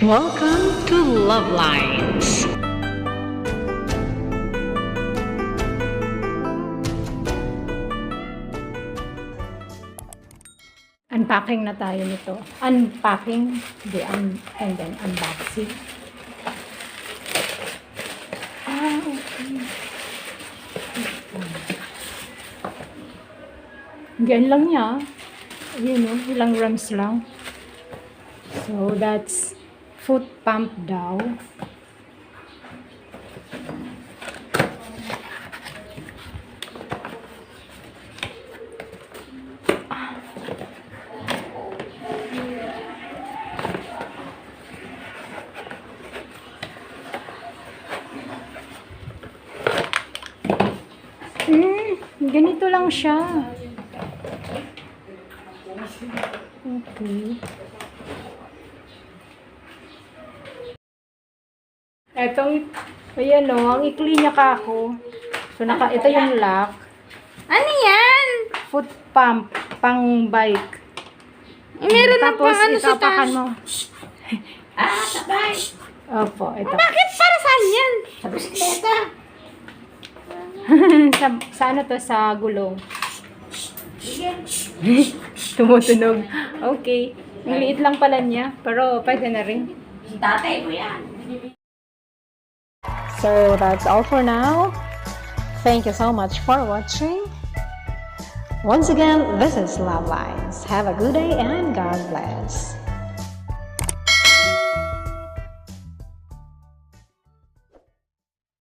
Welcome to Love Lines. Unpacking na tayo nito. Unpacking, and then unboxing. Okay. Ganyan lang niya. Yun o, ilang grams lang. So, that's foot pump daw. Ganito lang siya. Okay. Etong, ayan o, ang ikli niya kako. So, ito yung lock. Ano yan? Foot pump, pang bike. Meron na Tapos, pang ano sa itapakan taas. mo. Sabay. Opo, ito. Bakit? Para saan yan? Sa bisikleta. sa ano to, sa gulong. Sige. Tumutunog. Okay. Ang liit lang pala niya, pero pwede na rin. Si tatay mo yan. So, that's all for now. Thank you so much for watching. Once again, this is Love Lines. Have a good day and God bless.